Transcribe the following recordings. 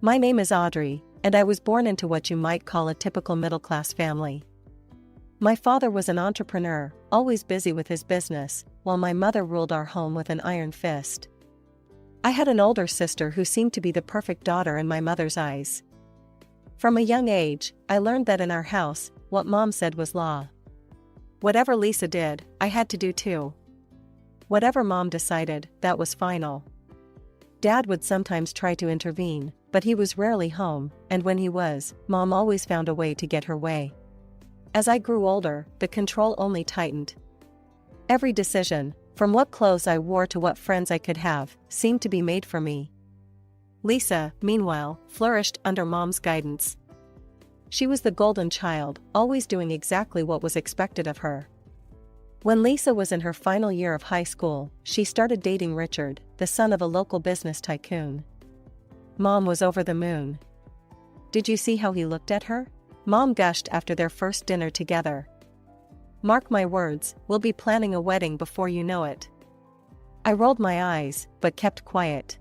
My name is Audrey, and I was born into what you might call a typical middle-class family. My father was an entrepreneur, always busy with his business, while my mother ruled our home with an iron fist. I had an older sister who seemed to be the perfect daughter in my mother's eyes. From a young age, I learned that in our house, what Mom said was law. Whatever Lisa did, I had to do too. Whatever Mom decided, that was final. Dad would sometimes try to intervene, but he was rarely home, and when he was, Mom always found a way to get her way. As I grew older, the control only tightened. Every decision, from what clothes I wore to what friends I could have, seemed to be made for me. Lisa, meanwhile, flourished under Mom's guidance. She was the golden child, always doing exactly what was expected of her. When Lisa was in her final year of high school, she started dating Richard, the son of a local business tycoon. Mom was over the moon. Did you see how he looked at her? Mom gushed after their first dinner together. Mark my words, we'll be planning a wedding before you know it. I rolled my eyes, but kept quiet.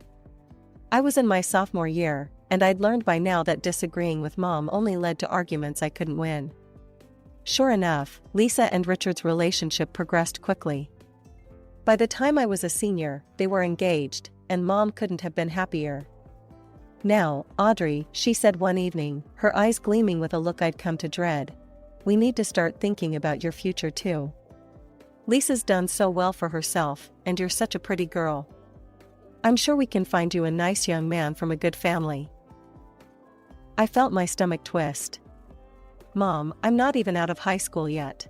I was in my sophomore year, and I'd learned by now that disagreeing with Mom only led to arguments I couldn't win. Sure enough, Lisa and Richard's relationship progressed quickly. By the time I was a senior, they were engaged, and Mom couldn't have been happier. Now, Audrey, she said one evening, her eyes gleaming with a look I'd come to dread, we need to start thinking about your future too. Lisa's done so well for herself, and you're such a pretty girl. I'm sure we can find you a nice young man from a good family. I felt my stomach twist. Mom, I'm not even out of high school yet.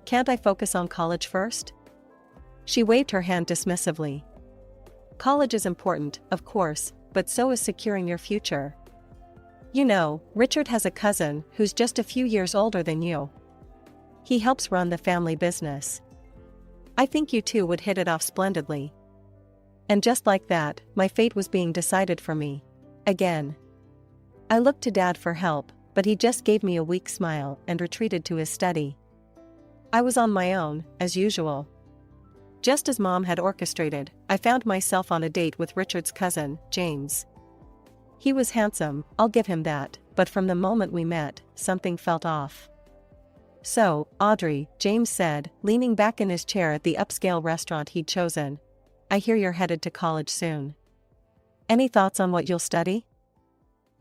Can't I focus on college first? She waved her hand dismissively. College is important, of course, but so is securing your future. You know, Richard has a cousin who's just a few years older than you. He helps run the family business. I think you two would hit it off splendidly. And just like that, my fate was being decided for me. Again. I looked to Dad for help, but he just gave me a weak smile and retreated to his study. I was on my own, as usual. Just as Mom had orchestrated, I found myself on a date with Richard's cousin, James. He was handsome, I'll give him that, but from the moment we met, something felt off. So, Audrey, James said, leaning back in his chair at the upscale restaurant he'd chosen, I hear you're headed to college soon. Any thoughts on what you'll study?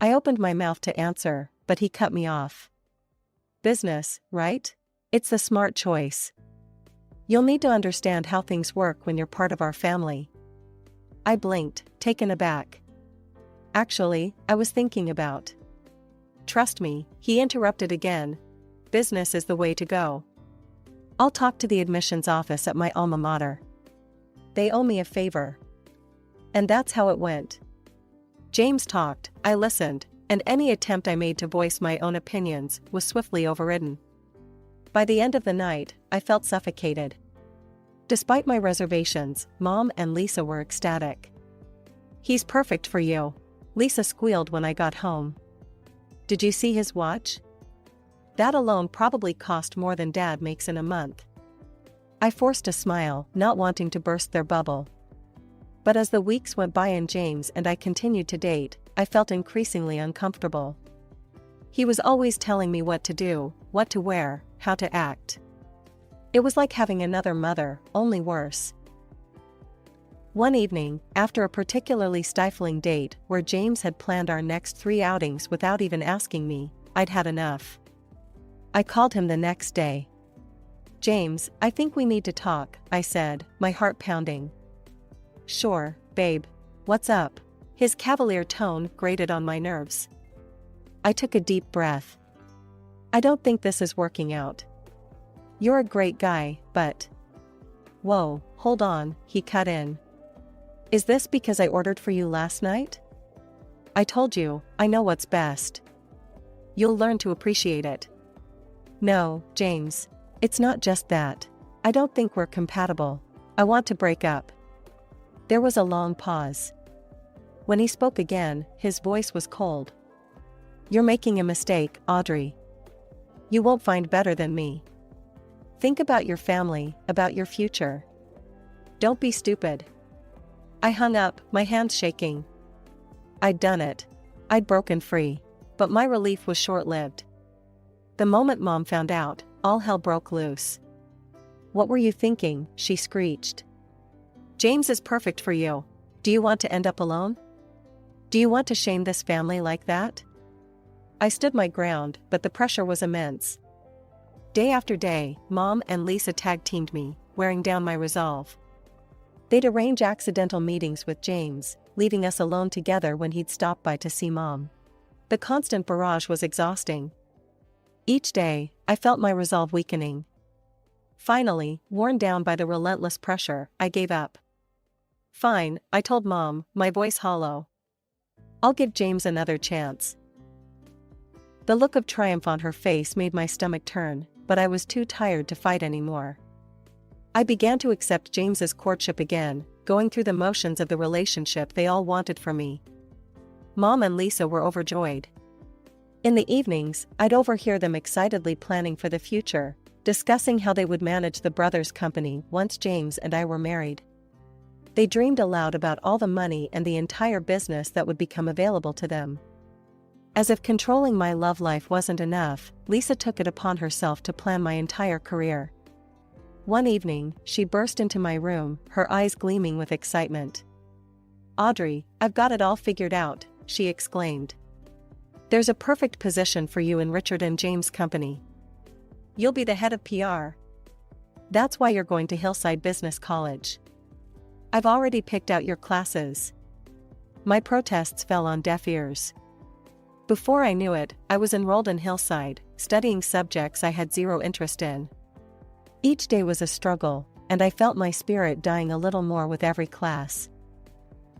I opened my mouth to answer, but he cut me off. Business, right? It's the smart choice. You'll need to understand how things work when you're part of our family. I blinked, taken aback. Actually, I was thinking about. Trust me, he interrupted again. Business is the way to go. I'll talk to the admissions office at my alma mater. They owe me a favor. And that's how it went. James talked, I listened, and any attempt I made to voice my own opinions was swiftly overridden. By the end of the night, I felt suffocated. Despite my reservations, Mom and Lisa were ecstatic. He's perfect for you, Lisa squealed when I got home. Did you see his watch? That alone probably cost more than Dad makes in a month. I forced a smile, not wanting to burst their bubble. But as the weeks went by and James and I continued to date, I felt increasingly uncomfortable. He was always telling me what to do, what to wear, how to act. It was like having another mother, only worse. One evening, after a particularly stifling date where James had planned our next 3 outings without even asking me, I'd had enough. I called him the next day. James, I think we need to talk, I said, my heart pounding. Sure, babe. What's up? His cavalier tone grated on my nerves. I took a deep breath. I don't think this is working out. You're a great guy, but... Whoa, hold on, he cut in. Is this because I ordered for you last night? I told you, I know what's best. You'll learn to appreciate it. No, James. It's not just that. I don't think we're compatible. I want to break up. There was a long pause. When he spoke again, his voice was cold. You're making a mistake, Audrey. You won't find better than me. Think about your family, about your future. Don't be stupid. I hung up, my hands shaking. I'd done it. I'd broken free. But my relief was short-lived. The moment Mom found out, all hell broke loose. "What were you thinking?" she screeched. "James is perfect for you. Do you want to end up alone? Do you want to shame this family like that?" I stood my ground, but the pressure was immense. Day after day, Mom and Lisa tag-teamed me, wearing down my resolve. They'd arrange accidental meetings with James, leaving us alone together when he'd stop by to see Mom. The constant barrage was exhausting. Each day, I felt my resolve weakening. Finally, worn down by the relentless pressure, I gave up. "Fine," I told Mom, my voice hollow. "I'll give James another chance." The look of triumph on her face made my stomach turn, but I was too tired to fight anymore. I began to accept James's courtship again, going through the motions of the relationship they all wanted from me. Mom and Lisa were overjoyed. In the evenings, I'd overhear them excitedly planning for the future, discussing how they would manage the brothers' company once James and I were married. They dreamed aloud about all the money and the entire business that would become available to them. As if controlling my love life wasn't enough, Lisa took it upon herself to plan my entire career. One evening, she burst into my room, her eyes gleaming with excitement. "Audrey, I've got it all figured out," she exclaimed. "There's a perfect position for you in Richard and James' company. You'll be the head of PR. That's why you're going to Hillside Business College. I've already picked out your classes." My protests fell on deaf ears. Before I knew it, I was enrolled in Hillside, studying subjects I had zero interest in. Each day was a struggle, and I felt my spirit dying a little more with every class.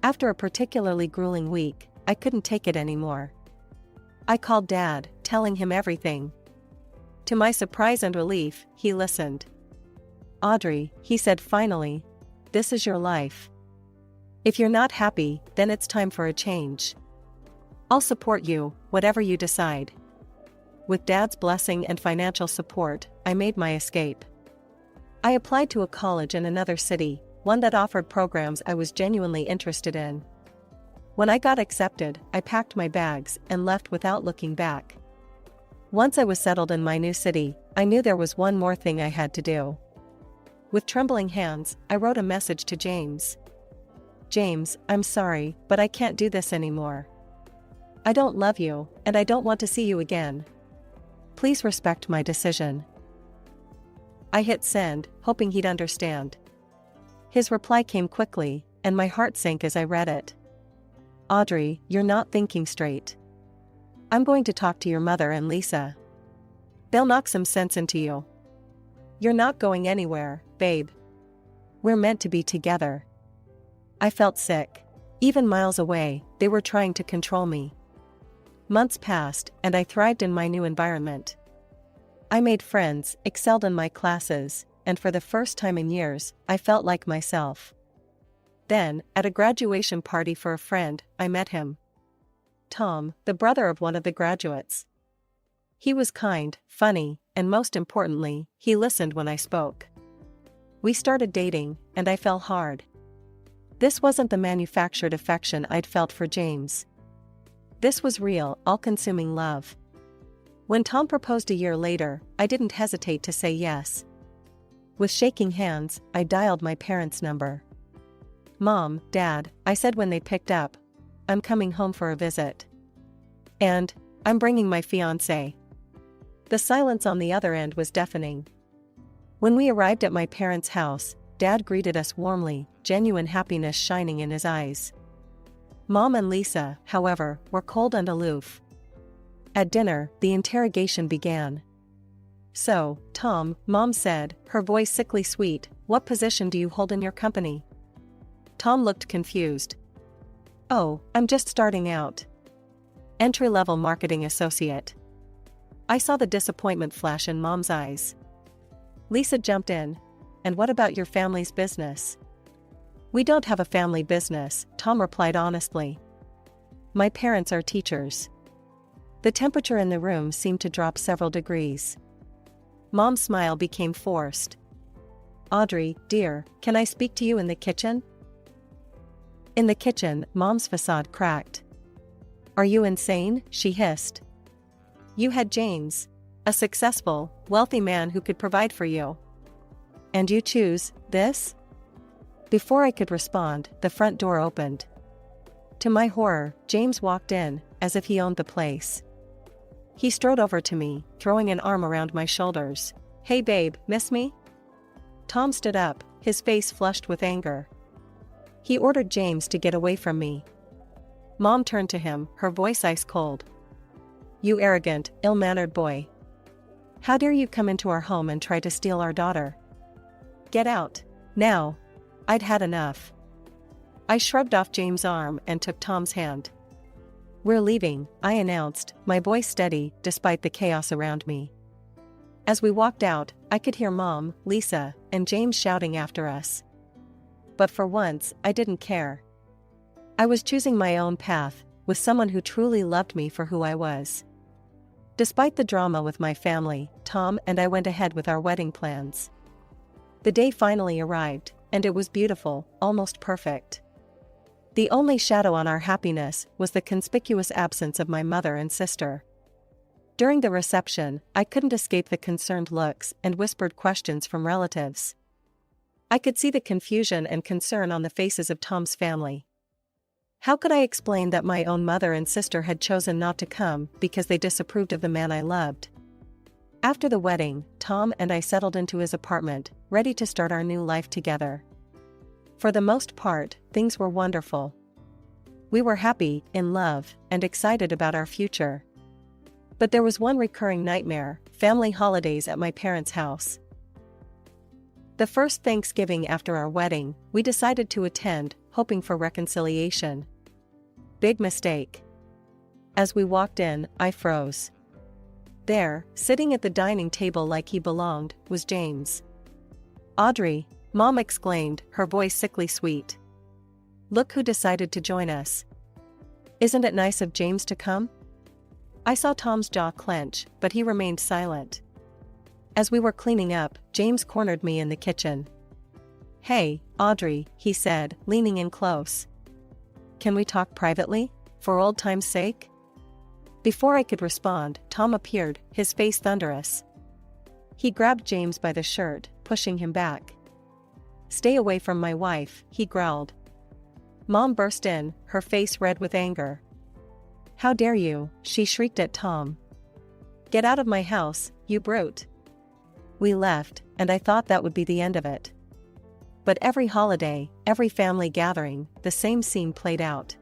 After a particularly grueling week, I couldn't take it anymore. I called Dad, telling him everything. To my surprise and relief, he listened. "Audrey," he said finally, "this is your life. If you're not happy, then it's time for a change. I'll support you, whatever you decide." With Dad's blessing and financial support, I made my escape. I applied to a college in another city, one that offered programs I was genuinely interested in. When I got accepted, I packed my bags and left without looking back. Once I was settled in my new city, I knew there was one more thing I had to do. With trembling hands, I wrote a message to James. "James, I'm sorry, but I can't do this anymore. I don't love you, and I don't want to see you again. Please respect my decision." I hit send, hoping he'd understand. His reply came quickly, and my heart sank as I read it. "Audrey, you're not thinking straight. I'm going to talk to your mother and Lisa. They'll knock some sense into you. You're not going anywhere, babe. We're meant to be together." I felt sick. Even miles away, they were trying to control me. Months passed, and I thrived in my new environment. I made friends, excelled in my classes, and for the first time in years, I felt like myself. Then, at a graduation party for a friend, I met him. Tom, the brother of one of the graduates. He was kind, funny, and most importantly, he listened when I spoke. We started dating, and I fell hard. This wasn't the manufactured affection I'd felt for James. This was real, all-consuming love. When Tom proposed a year later, I didn't hesitate to say yes. With shaking hands, I dialed my parents' number. "Mom, Dad," I said when they picked up, "I'm coming home for a visit. And, I'm bringing my fiancé." The silence on the other end was deafening. When we arrived at my parents' house, Dad greeted us warmly, genuine happiness shining in his eyes. Mom and Lisa, however, were cold and aloof. At dinner, the interrogation began. "So, Tom," Mom said, her voice sickly sweet, "what position do you hold in your company?" Tom looked confused. "Oh, I'm just starting out. Entry-level marketing associate." I saw the disappointment flash in Mom's eyes. Lisa jumped in. "And what about your family's business?" "We don't have a family business," Tom replied honestly. "My parents are teachers." The temperature in the room seemed to drop several degrees. Mom's smile became forced. "Audrey, dear, can I speak to you in the kitchen?" In the kitchen, Mom's facade cracked. Are you insane? She hissed. You had James. A successful, wealthy man who could provide for you. And you choose this? Before I could respond, the front door opened. To my horror, James walked in, as if he owned the place. He strode over to me, throwing an arm around my shoulders. Hey babe, miss me? Tom stood up, his face flushed with anger. He ordered James to get away from me. Mom turned to him, her voice ice cold. You arrogant, ill-mannered boy. How dare you come into our home and try to steal our daughter? Get out. Now. I'd had enough. I shrugged off James' arm and took Tom's hand. We're leaving, I announced, my voice steady despite the chaos around me. As we walked out, I could hear Mom, Lisa, and James shouting after us. But for once, I didn't care. I was choosing my own path, with someone who truly loved me for who I was. Despite the drama with my family, Tom and I went ahead with our wedding plans. The day finally arrived, and it was beautiful, almost perfect. The only shadow on our happiness was the conspicuous absence of my mother and sister. During the reception, I couldn't escape the concerned looks and whispered questions from relatives. I could see the confusion and concern on the faces of Tom's family. How could I explain that my own mother and sister had chosen not to come because they disapproved of the man I loved? After the wedding, Tom and I settled into his apartment, ready to start our new life together. For the most part, things were wonderful. We were happy, in love, and excited about our future. But there was one recurring nightmare: family holidays at my parents' house. The first Thanksgiving after our wedding, we decided to attend, hoping for reconciliation. Big mistake. As we walked in, I froze. There, sitting at the dining table like he belonged, was James. Audrey, Mom exclaimed, her voice sickly sweet. Look who decided to join us. Isn't it nice of James to come? I saw Tom's jaw clench, but he remained silent. As we were cleaning up, James cornered me in the kitchen. Hey, Audrey, he said, leaning in close. Can we talk privately, for old time's sake? Before I could respond, Tom appeared, his face thunderous. He grabbed James by the shirt, pushing him back. Stay away from my wife, he growled. Mom burst in, her face red with anger. How dare you, she shrieked at Tom. Get out of my house, you brute. We left, and I thought that would be the end of it. But every holiday, every family gathering, the same scene played out.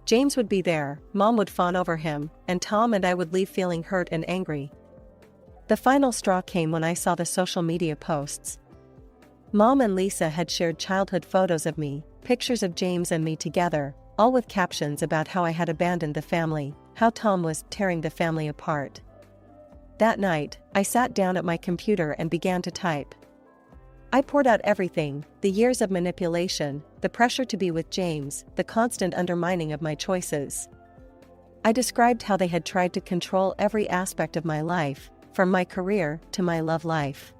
James would be there, Mom would fawn over him, and Tom and I would leave feeling hurt and angry. The final straw came when I saw the social media posts. Mom and Lisa had shared childhood photos of me, pictures of James and me together, all with captions about how I had abandoned the family, how Tom was tearing the family apart. That night, I sat down at my computer and began to type. I poured out everything: the years of manipulation, the pressure to be with James, the constant undermining of my choices. I described how they had tried to control every aspect of my life, from my career to my love life.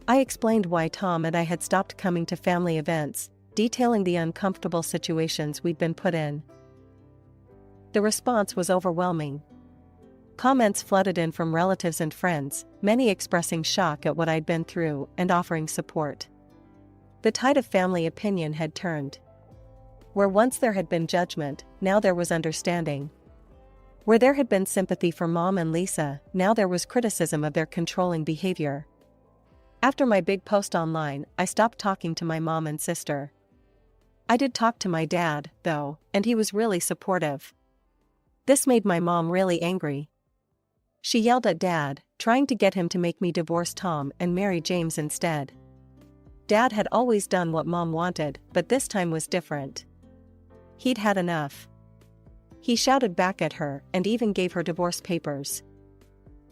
I explained why Tom and I had stopped coming to family events, detailing the uncomfortable situations we'd been put in. The response was overwhelming. Comments flooded in from relatives and friends, many expressing shock at what I'd been through and offering support. The tide of family opinion had turned. Where once there had been judgment, now there was understanding. Where there had been sympathy for Mom and Lisa, now there was criticism of their controlling behavior. After my big post online, I stopped talking to my mom and sister. I did talk to my dad, though, and he was really supportive. This made my mom really angry. She yelled at Dad, trying to get him to make me divorce Tom and marry James instead. Dad had always done what Mom wanted, but this time was different. He'd had enough. He shouted back at her and even gave her divorce papers.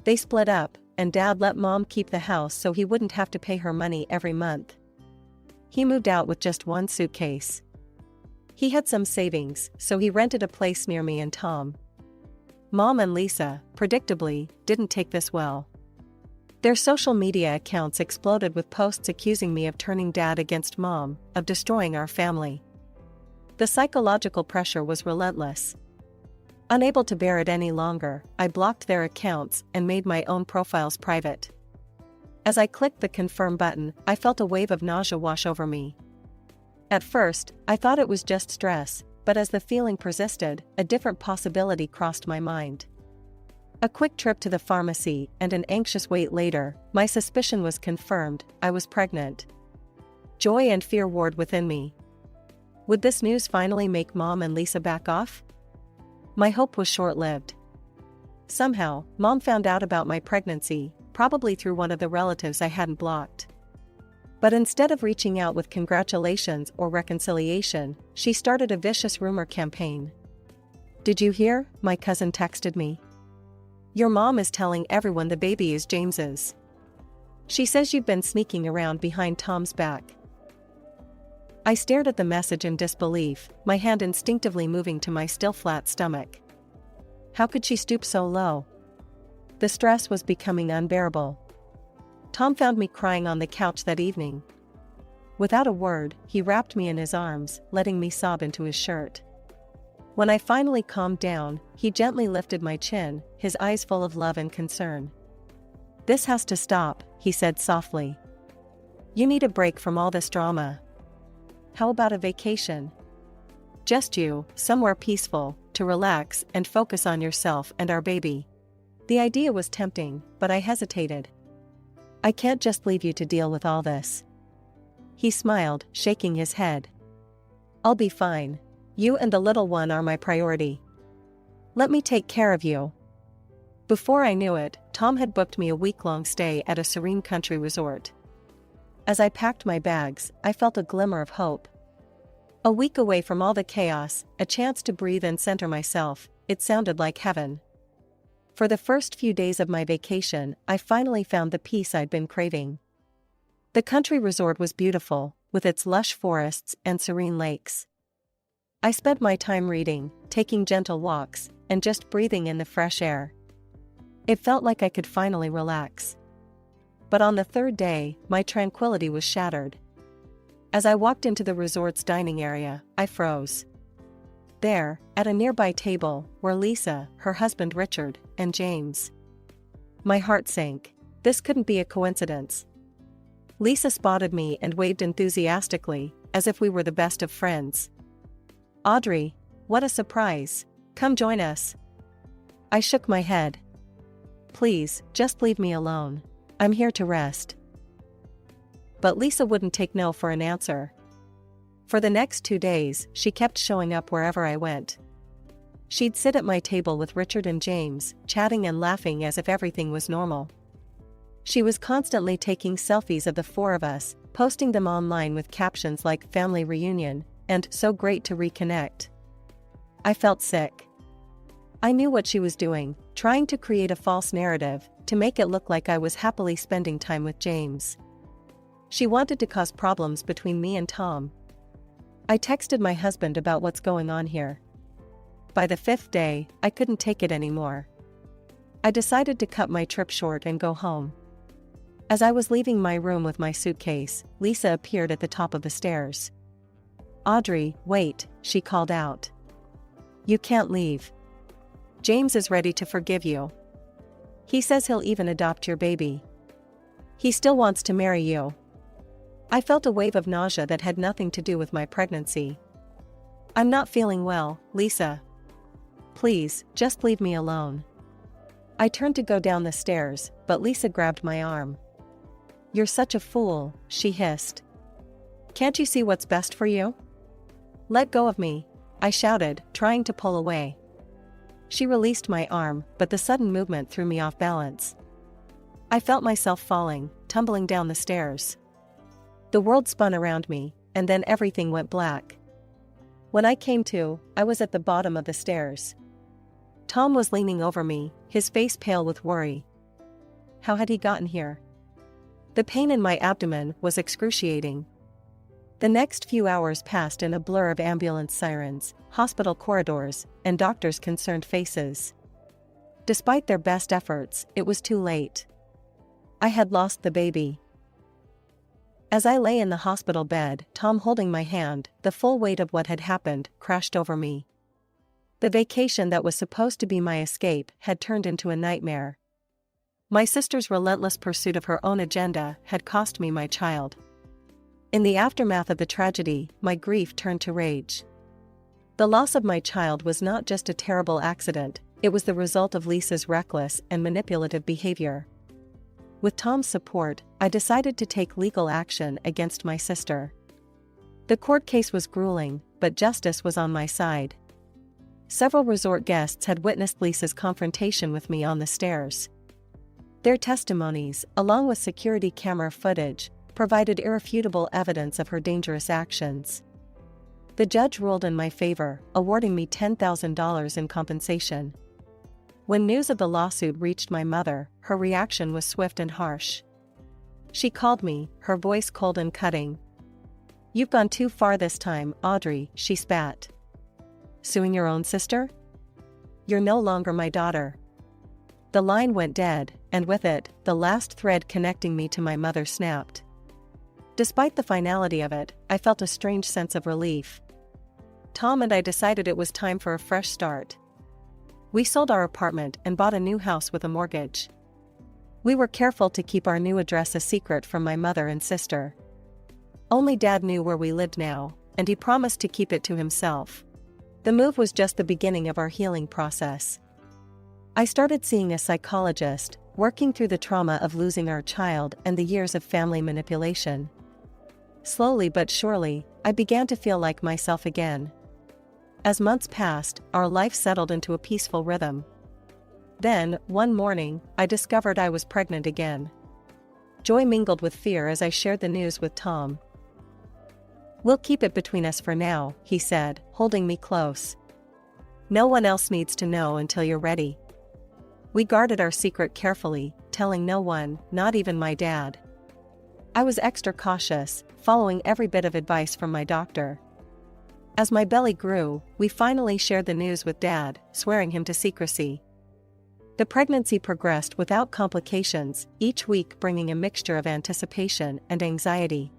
They split up, and Dad let Mom keep the house so he wouldn't have to pay her money every month. He moved out with just one suitcase. He had some savings, so he rented a place near me and Tom. Mom and Lisa, predictably, didn't take this well. Their social media accounts exploded with posts accusing me of turning Dad against Mom, of destroying our family. The psychological pressure was relentless. Unable to bear it any longer, I blocked their accounts and made my own profiles private. As I clicked the confirm button, I felt a wave of nausea wash over me. At first, I thought it was just stress, but as the feeling persisted, a different possibility crossed my mind. A quick trip to the pharmacy and an anxious wait later, my suspicion was confirmed: I was pregnant. Joy and fear warred within me. Would this news finally make Mom and Lisa back off? My hope was short-lived. Somehow, Mom found out about my pregnancy, probably through one of the relatives I hadn't blocked. But instead of reaching out with congratulations or reconciliation, she started a vicious rumor campaign. "Did you hear?" my cousin texted me. "Your mom is telling everyone the baby is James's. She says you've been sneaking around behind Tom's back." I stared at the message in disbelief, my hand instinctively moving to my still flat stomach. How could she stoop so low? The stress was becoming unbearable. Tom found me crying on the couch that evening. Without a word, he wrapped me in his arms, letting me sob into his shirt. When I finally calmed down, he gently lifted my chin, his eyes full of love and concern. "This has to stop," he said softly. "You need a break from all this drama. How about a vacation? Just you, somewhere peaceful, to relax and focus on yourself and our baby." The idea was tempting, but I hesitated. "I can't just leave you to deal with all this." He smiled, shaking his head. "I'll be fine. You and the little one are my priority. Let me take care of you." Before I knew it, Tom had booked me a week-long stay at a serene country resort. As I packed my bags, I felt a glimmer of hope. A week away from all the chaos, a chance to breathe and center myself, it sounded like heaven. For the first few days of my vacation, I finally found the peace I'd been craving. The country resort was beautiful, with its lush forests and serene lakes. I spent my time reading, taking gentle walks, and just breathing in the fresh air. It felt like I could finally relax. But on the third day, my tranquility was shattered. As I walked into the resort's dining area, I froze. There, at a nearby table, were Lisa, her husband Richard, and James. My heart sank. This couldn't be a coincidence. Lisa spotted me and waved enthusiastically, as if we were the best of friends. "Audrey, what a surprise. Come join us." I shook my head. "Please, just leave me alone. I'm here to rest." But Lisa wouldn't take no for an answer. For the next 2 days, she kept showing up wherever I went. She'd sit at my table with Richard and James, chatting and laughing as if everything was normal. She was constantly taking selfies of the four of us, posting them online with captions like "family reunion" and "so great to reconnect." I felt sick. I knew what she was doing, trying to create a false narrative, to make it look like I was happily spending time with James. She wanted to cause problems between me and Tom. I texted my husband about what's going on here. By the 5th day, I couldn't take it anymore. I decided to cut my trip short and go home. As I was leaving my room with my suitcase, Lisa appeared at the top of the stairs. "Audrey, wait," she called out. "You can't leave. James is ready to forgive you. He says he'll even adopt your baby. He still wants to marry you." I felt a wave of nausea that had nothing to do with my pregnancy. "I'm not feeling well, Lisa. Please, just leave me alone." I turned to go down the stairs, but Lisa grabbed my arm. "You're such a fool," she hissed. "Can't you see what's best for you?" "Let go of me," I shouted, trying to pull away. She released my arm, but the sudden movement threw me off balance. I felt myself falling, tumbling down the stairs. The world spun around me, and then everything went black. When I came to, I was at the bottom of the stairs. Tom was leaning over me, his face pale with worry. How had he gotten here? The pain in my abdomen was excruciating. The next few hours passed in a blur of ambulance sirens, hospital corridors, and doctors' concerned faces. Despite their best efforts, it was too late. I had lost the baby. As I lay in the hospital bed, Tom holding my hand, the full weight of what had happened crashed over me. The vacation that was supposed to be my escape had turned into a nightmare. My sister's relentless pursuit of her own agenda had cost me my child. In the aftermath of the tragedy, my grief turned to rage. The loss of my child was not just a terrible accident, it was the result of Lisa's reckless and manipulative behavior. With Tom's support, I decided to take legal action against my sister. The court case was grueling, but justice was on my side. Several resort guests had witnessed Lisa's confrontation with me on the stairs. Their testimonies, along with security camera footage, provided irrefutable evidence of her dangerous actions. The judge ruled in my favor, awarding me $10,000 in compensation. When news of the lawsuit reached my mother, her reaction was swift and harsh. She called me, her voice cold and cutting. "You've gone too far this time, Audrey," she spat. "Suing your own sister? You're no longer my daughter." The line went dead, and with it, the last thread connecting me to my mother snapped. Despite the finality of it, I felt a strange sense of relief. Tom and I decided it was time for a fresh start. We sold our apartment and bought a new house with a mortgage. We were careful to keep our new address a secret from my mother and sister. Only Dad knew where we lived now, and he promised to keep it to himself. The move was just the beginning of our healing process. I started seeing a psychologist, working through the trauma of losing our child and the years of family manipulation. Slowly but surely, I began to feel like myself again. As months passed, our life settled into a peaceful rhythm. Then, one morning, I discovered I was pregnant again. Joy mingled with fear as I shared the news with Tom. "We'll keep it between us for now," he said, holding me close. "No one else needs to know until you're ready." We guarded our secret carefully, telling no one, not even my dad. I was extra cautious, following every bit of advice from my doctor. As my belly grew, we finally shared the news with Dad, swearing him to secrecy. The pregnancy progressed without complications, each week bringing a mixture of anticipation and anxiety.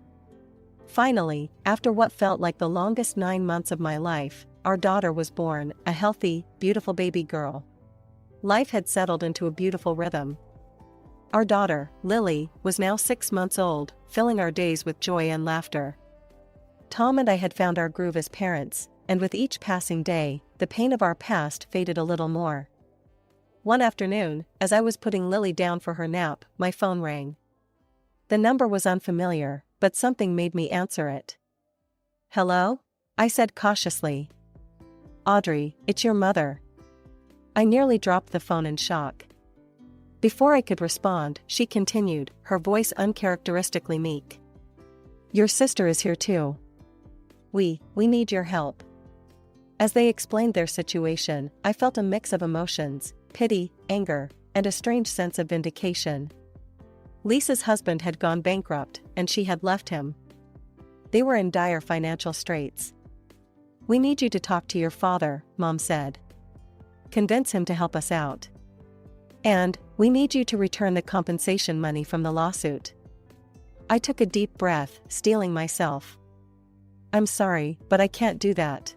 Finally, after what felt like the longest 9 months of my life, our daughter was born, a healthy, beautiful baby girl. Life had settled into a beautiful rhythm. Our daughter, Lily, was now 6 months old, filling our days with joy and laughter. Tom and I had found our groove as parents, and with each passing day, the pain of our past faded a little more. One afternoon, as I was putting Lily down for her nap, my phone rang. The number was unfamiliar, but something made me answer it. "Hello?" I said cautiously. "Audrey, it's your mother." I nearly dropped the phone in shock. Before I could respond, she continued, her voice uncharacteristically meek. "Your sister is here too. We need your help." As they explained their situation, I felt a mix of emotions, pity, anger, and a strange sense of vindication. Lisa's husband had gone bankrupt, and she had left him. They were in dire financial straits. "We need you to talk to your father," Mom said. "Convince him to help us out. And, we need you to return the compensation money from the lawsuit." I took a deep breath, steeling myself. "I'm sorry, but I can't do that.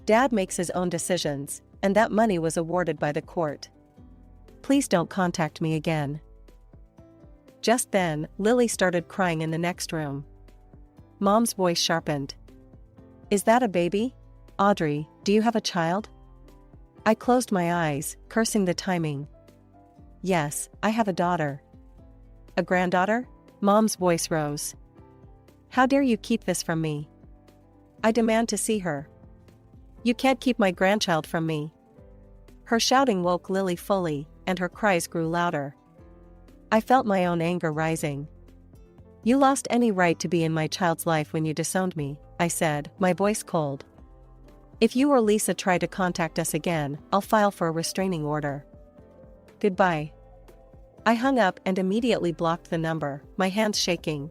Dad makes his own decisions, and that money was awarded by the court. Please don't contact me again." Just then, Lily started crying in the next room. Mom's voice sharpened. "Is that a baby? Audrey, do you have a child?" I closed my eyes, cursing the timing. "Yes, I have a daughter." "A granddaughter?" Mom's voice rose. "How dare you keep this from me? I demand to see her." "You can't keep my grandchild from me." Her shouting woke Lily fully, and her cries grew louder. I felt my own anger rising. "You lost any right to be in my child's life when you disowned me," I said, my voice cold. "If you or Lisa try to contact us again, I'll file for a restraining order. Goodbye." I hung up and immediately blocked the number, my hands shaking.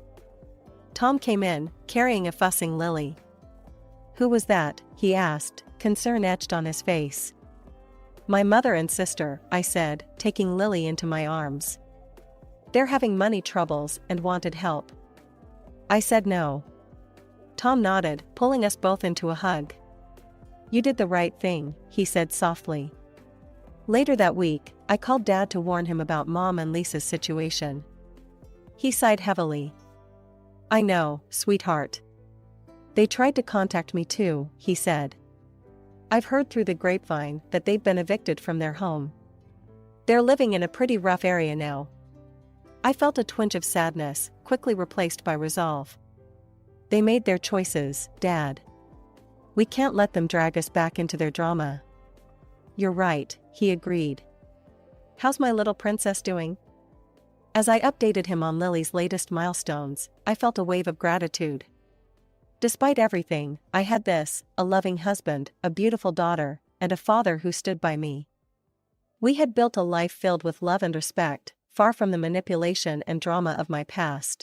Tom came in, carrying a fussing Lily. "Who was that?" he asked, concern etched on his face. "My mother and sister," I said, taking Lily into my arms. "They're having money troubles and wanted help." I said no. Tom nodded, pulling us both into a hug. You did the right thing, he said softly. Later that week, I called Dad to warn him about Mom and Lisa's situation. He sighed heavily. I know, sweetheart. They tried to contact me too, he said. I've heard through the grapevine that they've been evicted from their home. They're living in a pretty rough area now. I felt a twinge of sadness, quickly replaced by resolve. They made their choices, Dad. We can't let them drag us back into their drama. You're right, he agreed. How's my little princess doing? As I updated him on Lily's latest milestones, I felt a wave of gratitude. Despite everything, I had this, a loving husband, a beautiful daughter, and a father who stood by me. We had built a life filled with love and respect, far from the manipulation and drama of my past.